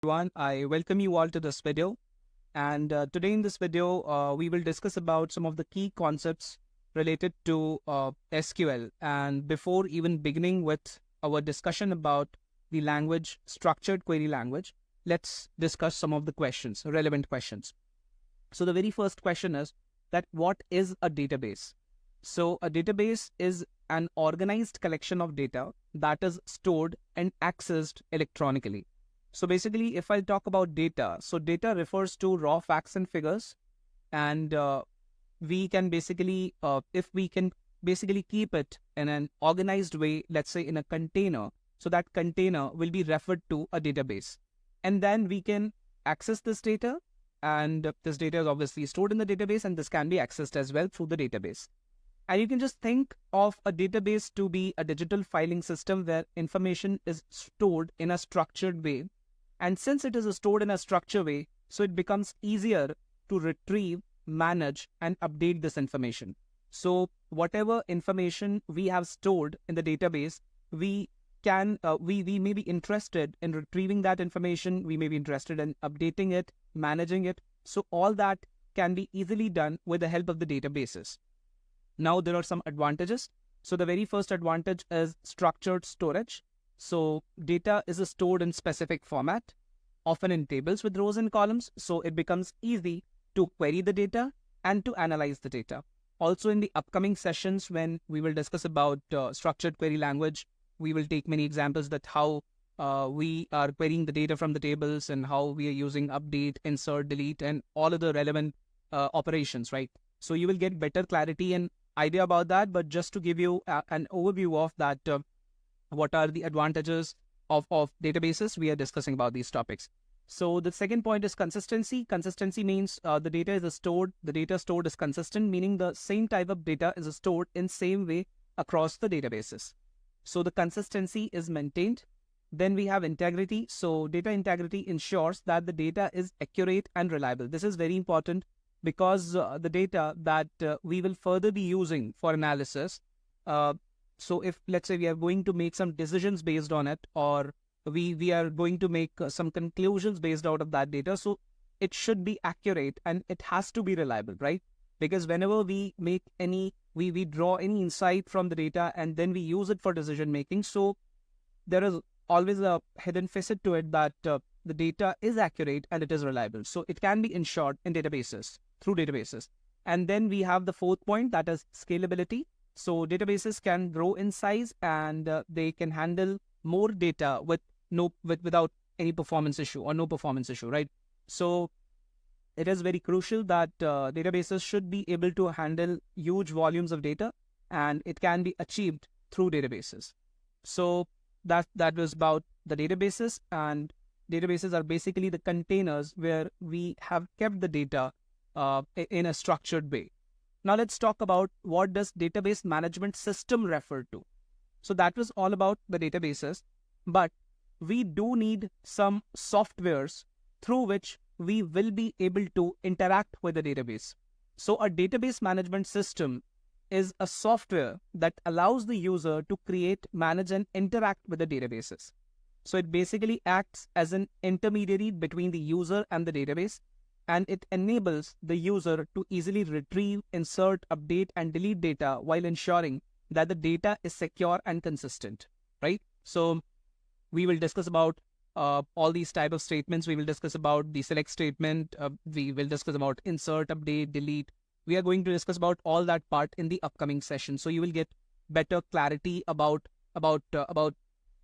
Everyone, I welcome you all to this video. And today in this video, we will discuss about some of the key concepts related to SQL. And before even beginning with our discussion about the language, structured query language, let's discuss some of the questions, relevant questions. So the very first question is that what is a database? So a database is an organized collection of data that is stored and accessed electronically. So basically, if I talk about data, so data refers to raw facts and figures, and we can basically, if we can basically keep it in an organized way, let's say in a container, so that container will be referred to a database. And then we can access this data, and this data is obviously stored in the database, and this can be accessed as well through the database. And you can just think of a database to be a digital filing system where information is stored in a structured way. And since it is stored in a structured way, so it becomes easier to retrieve, manage, and update this information. So whatever information we have stored in the database, we may be interested in retrieving that information. We may be interested in updating it, managing it. So all that can be easily done with the help of the databases. Now, there are some advantages. So the very first advantage is structured storage. So data is stored in specific format, often in tables with rows and columns. So it becomes easy to query the data and to analyze the data. Also, in the upcoming sessions, when we will discuss about structured query language, we will take many examples that how we are querying the data from the tables and how we are using update, insert, delete, and all of the relevant operations, right? So you will get better clarity and idea about that. But just to give you an overview of that, what are the advantages of databases, we are discussing about these topics. So the second point is consistency. Consistency means the data stored is consistent, meaning the same type of data is stored in same way across the databases. So the consistency is maintained. Then we have integrity. So data integrity ensures that the data is accurate and reliable. This is very important because the data that we will further be using for analysis. So if, let's say, we are going to make some decisions based on it, or we are going to make some conclusions based out of that data, so it should be accurate and it has to be reliable, right? Because whenever we make we draw any insight from the data and then we use it for decision making, so there is always a hidden facet to it that the data is accurate and it is reliable. So it can be ensured in databases, through databases. And then we have the fourth point, that is scalability. So databases can grow in size and they can handle more data without any performance issue or no performance issue, right? So it is very crucial that databases should be able to handle huge volumes of data, and it can be achieved through databases. So that was about the databases, and databases are basically the containers where we have kept the data in a structured way. Now let's talk about what does database management system refer to. So that was all about the databases, but we do need some softwares through which we will be able to interact with the database. So a database management system is a software that allows the user to create, manage, and interact with the databases. So it basically acts as an intermediary between the user and the database, and it enables the user to easily retrieve, insert, update, and delete data while ensuring that the data is secure and consistent, right? So we will discuss about all these type of statements. We will discuss about the select statement. We will discuss about insert, update, delete. We are going to discuss about all that part in the upcoming session. So you will get better clarity about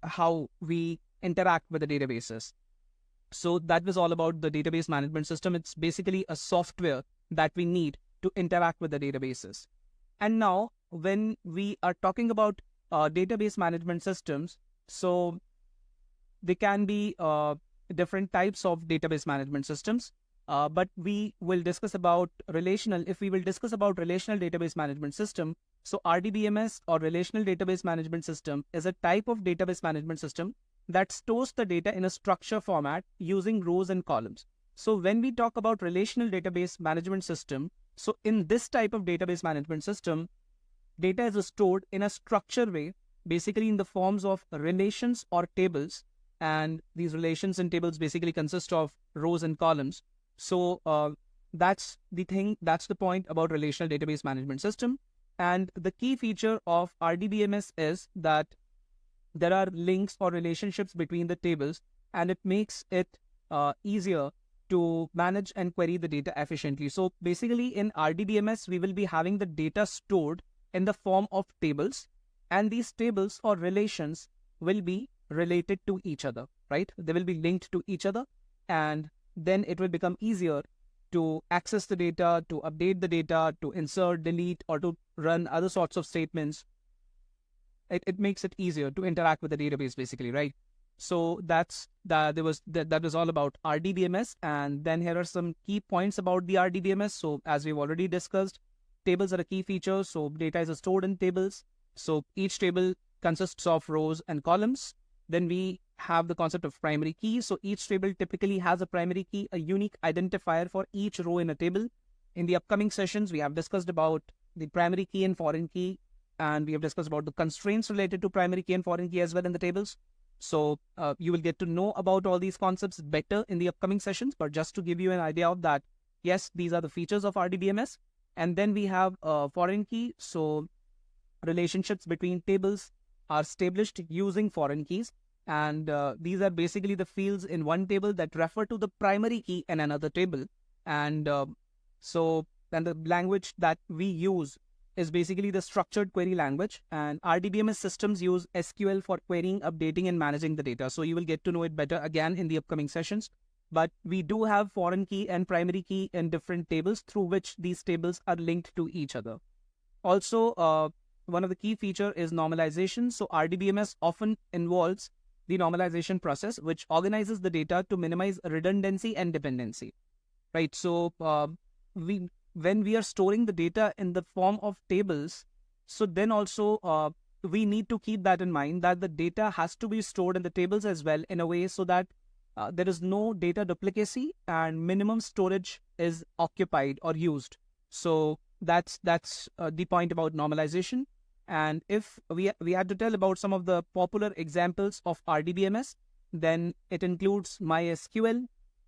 how we interact with the databases. So that was all about the database management system. It's basically a software that we need to interact with the databases. And now when we are talking about database management systems, so they can be different types of database management systems, but we will discuss about relational. If we will discuss about relational database management system, so RDBMS or relational database management system is a type of database management system that stores the data in a structure format using rows and columns. So when we talk about relational database management system, so in this type of database management system, data is stored in a structured way, basically in the forms of relations or tables, and these relations in tables basically consist of rows and columns. So that's the thing, that's the point about relational database management system. And the key feature of RDBMS is that there are links or relationships between the tables, and it makes it easier to manage and query the data efficiently. So basically in RDBMS, we will be having the data stored in the form of tables, and these tables or relations will be related to each other, right? They will be linked to each other, and then it will become easier to access the data, to update the data, to insert, delete, or to run other sorts of statements. It makes it easier to interact with the database, basically, right? So that was all about RDBMS. And then here are some key points about the RDBMS. So as we've already discussed, tables are a key feature. So data is stored in tables. So each table consists of rows and columns. Then we have the concept of primary key. So each table typically has a primary key, a unique identifier for each row in a table. In the upcoming sessions, we have discussed about the primary key and foreign key, and we have discussed about the constraints related to primary key and foreign key as well in the tables. So you will get to know about all these concepts better in the upcoming sessions, but just to give you an idea of that, yes, these are the features of RDBMS. And then we have foreign key. So relationships between tables are established using foreign keys. And these are basically the fields in one table that refer to the primary key in another table. And so then the language that we use is basically the structured query language, and RDBMS systems use SQL for querying, updating, and managing the data. So you will get to know it better again in the upcoming sessions. But we do have foreign key and primary key in different tables through which these tables are linked to each other. Also, one of the key feature is normalization. So RDBMS often involves the normalization process, which organizes the data to minimize redundancy and dependency, right? So when we are storing the data in the form of tables, so then also we need to keep that in mind, that the data has to be stored in the tables as well in a way so that there is no data duplicacy and minimum storage is occupied or used. So that's the point about normalization. And if we had to tell about some of the popular examples of RDBMS, then it includes MySQL,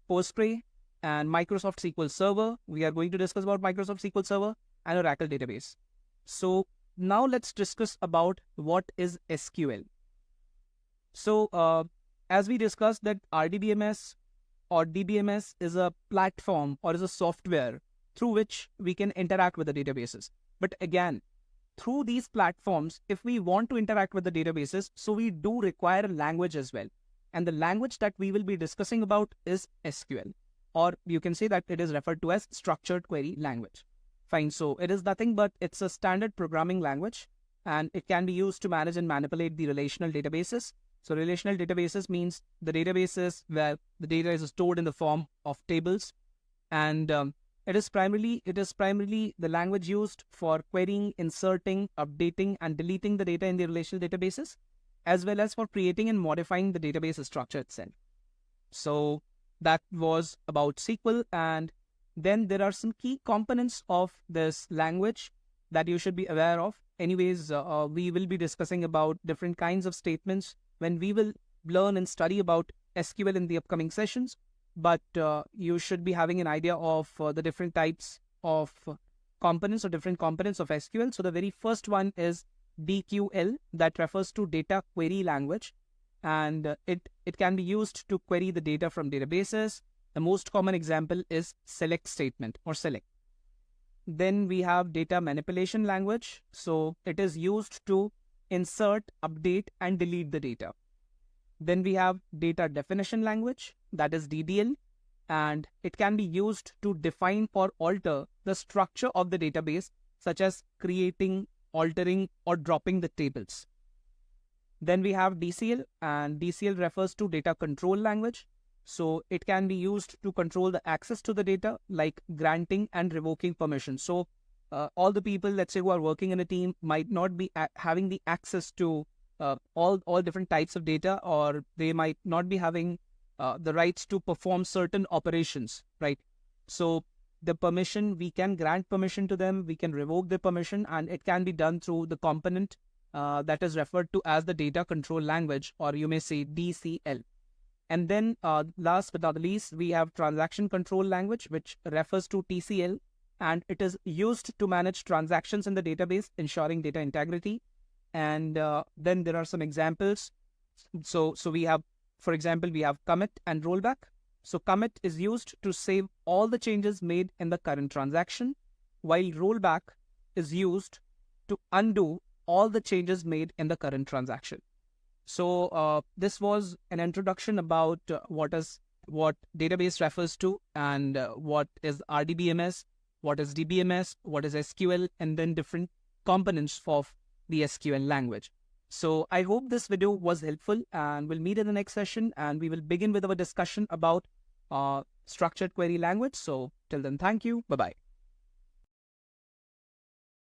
Postgre, and Microsoft SQL Server. We are going to discuss about Microsoft SQL Server and Oracle database. So now let's discuss about what is SQL. So as we discussed that RDBMS or DBMS is a platform or is a software through which we can interact with the databases. But again, through these platforms, if we want to interact with the databases, so we do require a language as well. And the language that we will be discussing about is SQL. Or you can say that it is referred to as structured query language. Fine, so it is nothing but it's a standard programming language, and it can be used to manage and manipulate the relational databases. So relational databases means the databases where the data is stored in the form of tables, and it is primarily the language used for querying, inserting, updating, and deleting the data in the relational databases, as well as for creating and modifying the database structure itself. So that was about SQL. And then there are some key components of this language that you should be aware of. Anyways, we will be discussing about different kinds of statements when we will learn and study about SQL in the upcoming sessions. But you should be having an idea of the different types of components or different components of SQL. So the very first one is DQL, that refers to data query language. And it can be used to query the data from databases. The most common example is select statement or select. Then we have data manipulation language. So it is used to insert, update, and delete the data. Then we have data definition language, that is DDL, and it can be used to define or alter the structure of the database, such as creating, altering, or dropping the tables. Then we have DCL, and DCL refers to data control language. So it can be used to control the access to the data, like granting and revoking permission. So all the people, let's say, who are working in a team might not be having the access to all different types of data, or they might not be having the rights to perform certain operations, right? So the permission, we can grant permission to them, we can revoke the permission, and it can be done through the component that is referred to as the data control language, or you may say DCL. And then last but not the least, we have transaction control language, which refers to TCL, and it is used to manage transactions in the database, ensuring data integrity. And then there are some examples. So we have, for example, we have commit and rollback. So commit is used to save all the changes made in the current transaction, while rollback is used to undo all the changes made in the current transaction. So this was an introduction about what database refers to, and what is RDBMS, what is DBMS, what is SQL, and then different components of the SQL language. So I hope this video was helpful, and we'll meet in the next session, and we will begin with our discussion about structured query language. So till then, thank you. Bye-bye.